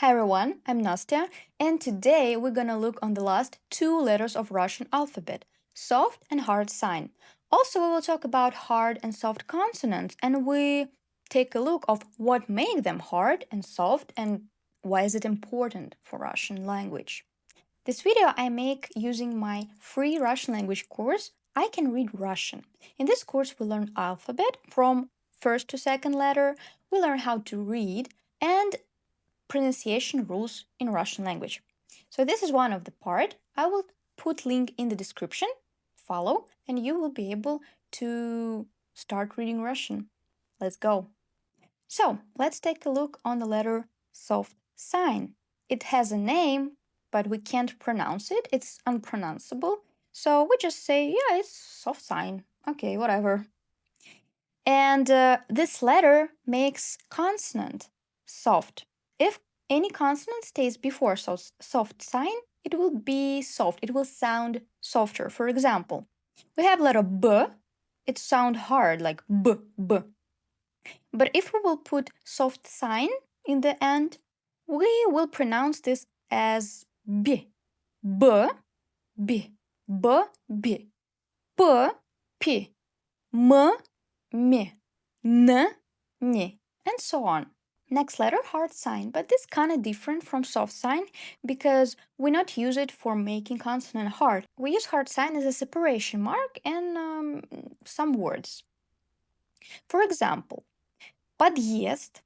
Hi everyone, I'm Nastya, and today we're gonna look on the last two letters of Russian alphabet, soft and hard sign. Also, we will talk about hard and soft consonants, and we take a look of what make them hard and soft and why is it important for Russian language. This video I make using my free Russian language course, I Can Read Russian. In this course, we learn alphabet from first to second letter, we learn how to read, and pronunciation rules in Russian language. So this is one of the part. I will put link in the description. Follow and you will be able to start reading Russian. Let's go. So let's take a look on the letter soft sign. It has a name, but we can't pronounce it. It's unpronounceable. So we just say, yeah, it's soft sign. Okay, whatever. And this letter makes consonant soft. If any consonant stays before soft sign, it will be soft. It will sound softer. For example, we have letter B. It sounds hard, like B, B. But if we will put soft sign in the end, we will pronounce this as B. B, B, B, B. P, P. M, me, n, ni, and so on. Next letter, hard sign, but this kind of different from soft sign because we not use it for making consonant hard. We use hard sign as a separation mark in some words. For example, подъезд,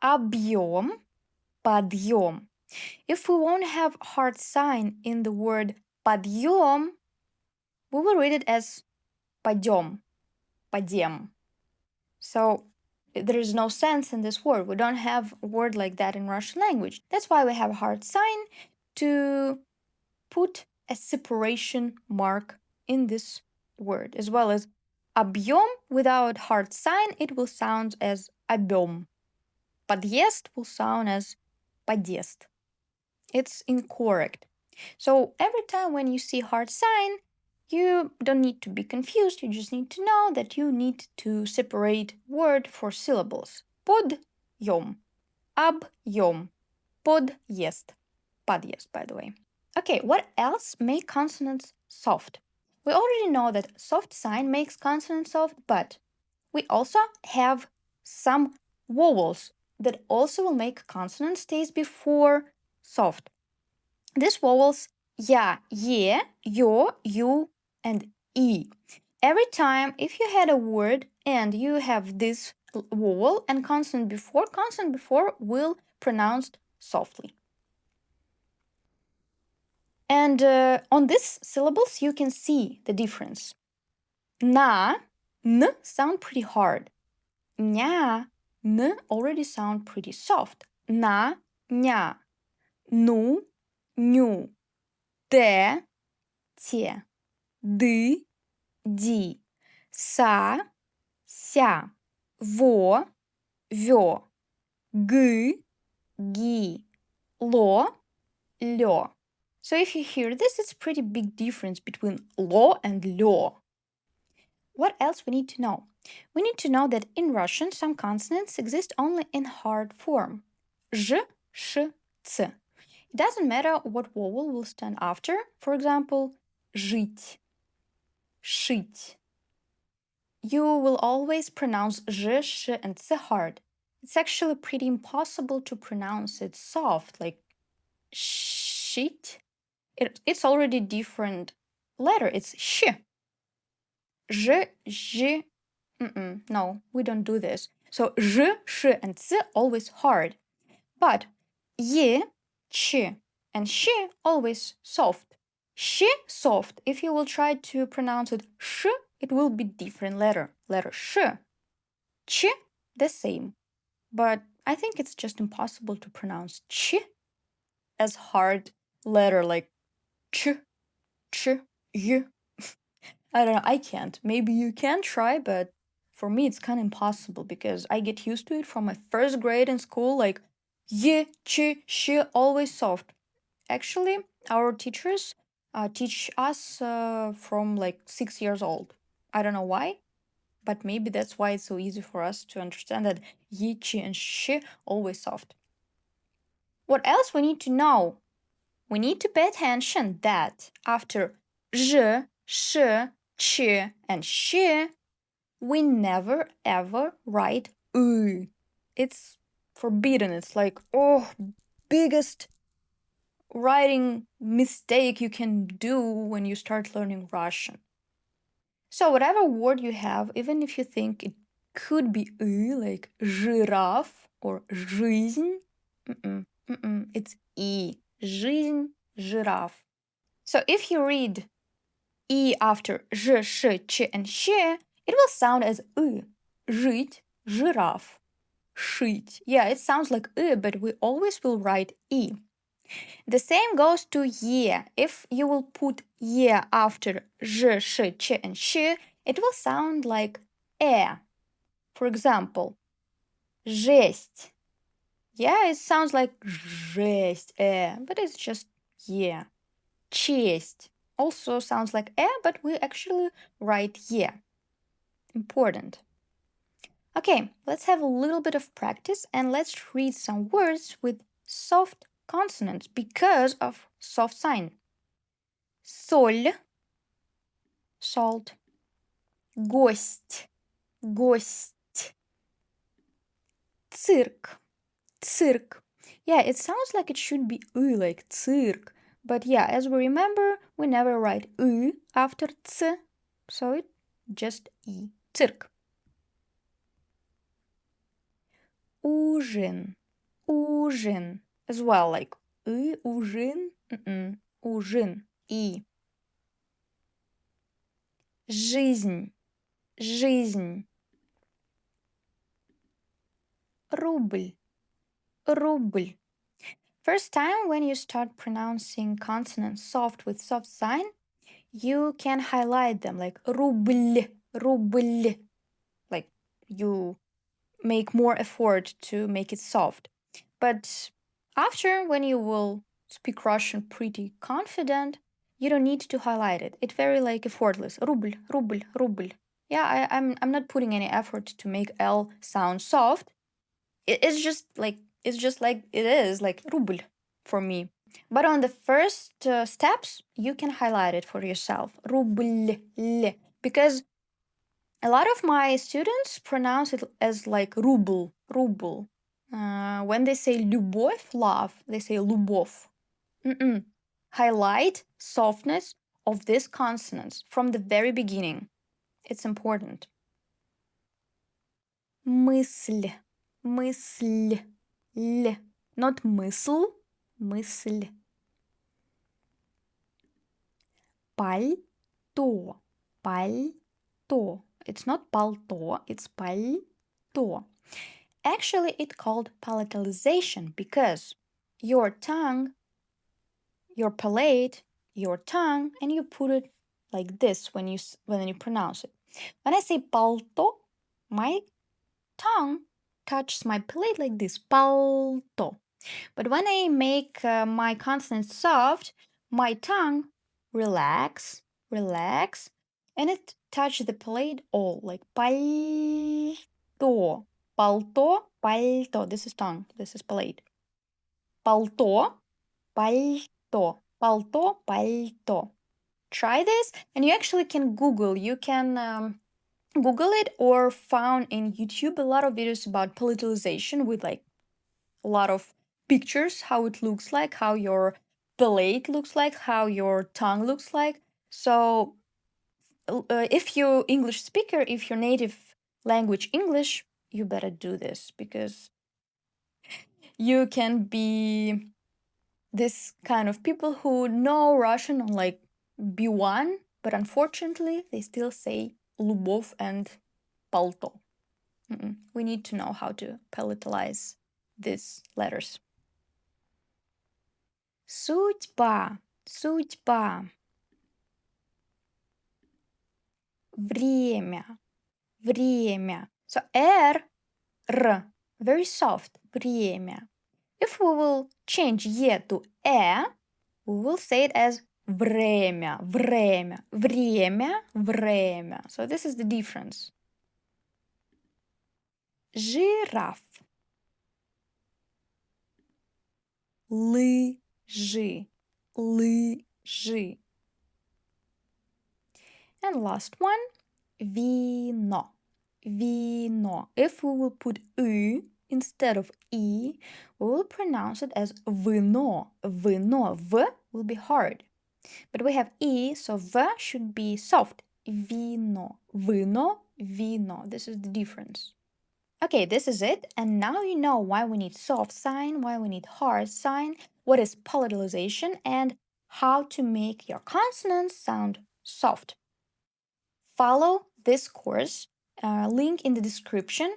объем, подъем. If we won't have hard sign in the word подъем, we will read it as пойдем, пойдем. So there is no sense in this word. We don't have a word like that in Russian language. That's why we have a hard sign to put a separation mark in this word, as well as объем without hard sign, it will sound as объем. Подъезд will sound as подъезд. It's incorrect. So every time when you see hard sign, you don't need to be confused, you just need to know that you need to separate word for syllables. Подъем, объем, подъезд. Подъезд, by the way. Okay, what else make consonants soft? We already know that soft sign makes consonants soft, but we also have some vowels that also will make consonant stays before soft. These vowels, ya, ye, yo, you, and e. Every time if you had a word and you have this vowel and consonant before will pronounced softly. And on these syllables you can see the difference. Na, n sound pretty hard. Ня, n already sound pretty soft. На, ня. Ну, ню. Те, те. Ды, ди. Са, ся. Во, вё. Г, ги. Ло, лё. So if you hear this, it's pretty big difference between lo and lё. What else we need to know? We need to know that in Russian some consonants exist only in hard form. Zh, sh, ц. It doesn't matter what vowel will stand after. For example, жить, шить. You will always pronounce zh, sh, and ц hard. It's actually pretty impossible to pronounce it soft, like shit. It's already different letter. It's sh. Zh, zh. No, we don't do this. So zh, sh, and ц always hard. But ye, ch, and sh always soft. Sh soft. If you will try to pronounce it sh, it will be different letter. Letter sh. Ch, the same. But I think it's just impossible to pronounce ch as hard letter like ch, y. I don't know, I can't. Maybe you can try, but for me it's kind of impossible because I get used to it from my first grade in school, like ye, ch, sh, always soft. Actually, our teachers teach us from like 6 years old. I don't know why, but maybe that's why it's so easy for us to understand that ye, ch, and sh always soft. What else we need to know? We need to pay attention that after zh, sh, ch, and sh, we never ever write u. It's forbidden. It's like, oh, biggest writing mistake you can do when you start learning Russian. So whatever word you have, even if you think it could be like giraffe or жизнь, it's e. Жизнь, giraffe. So if you read e after ж, ш, ч, and щ, it will sound as жить, giraffe, шить. Yeah, it sounds like but we always will write e. The same goes to ye. If you will put ye after ж, ш, ch, and sh, it will sound like For example, жесть. Yeah, it sounds like жесть, but it's just ye. Честь also sounds like but we actually write ye. Important. Okay, let's have a little bit of practice and let's read some words with soft consonants because of soft sign. Соль, salt. Гость, гость. Цирк, цирк. Yeah, it sounds like it should be like цирк. But yeah, as we remember, we never write after ц, so it just e. Цирк. Ужин, ужин. As well, like ужин, ужин, и. Жизнь, жизнь. Рубль, рубль. First time when you start pronouncing consonants soft with soft sign, you can highlight them like рубль, рубль. Like you make more effort to make it soft. But after, when you will speak Russian pretty confident, you don't need to highlight it. It's very like effortless. Рубль, рубль, рубль. Yeah, I'm not putting any effort to make L sound soft. It's just like it is like рубль for me. But on the first steps, you can highlight it for yourself. Рубль, because a lot of my students pronounce it as like ruble, ruble. When they say любовь, love, they say любовь. Highlight softness of these consonants from the very beginning. It's important. Мысль, мысль, л. Not мысл, мысль. Пальто, пальто. It's not пальто, it's пальто. Actually, it's called palatalization because your tongue, your palate, your tongue, and you put it like this when you pronounce it. When I say пальто, my tongue touches my palate like this, пальто. But when I make my consonants soft, my tongue relax, and it touches the palate all like пальто, пальто, пальто. This is tongue, this is palate. Пальто, пальто, пальто, пальто. Try this, and you actually can Google. You can Google it or found in YouTube a lot of videos about palatalization with like a lot of pictures, how it looks like, how your palate looks like, how your tongue looks like. So if you're English speaker, if your native language English, you better do this because you can be this kind of people who know Russian on like B1, but unfortunately they still say любовь and пальто. We need to know how to palatalize these letters. Судьба, судьба. Время, время. So R, very soft, время. If we will change E to E, we will say it as время, время, время, время. So this is the difference. Жираф. лыжи, лыжи. And last one, вино, вино. If we will put ы instead of we will pronounce it as вино, вино. V will be hard. But we have e, so v should be soft. Вино, вино, вино. This is the difference. Okay, this is it. And now you know why we need soft sign, why we need hard sign, what is palatalization, and how to make your consonants sound soft. Follow this course, link in the description.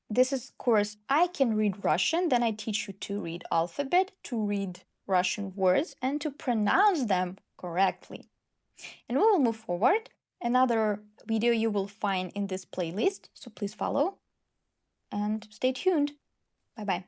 This is course I Can Read Russian. Then I teach you to read alphabet, to read Russian words, and to pronounce them correctly. And we will move forward. Another video you will find in this playlist, so please follow and stay tuned. Bye-bye.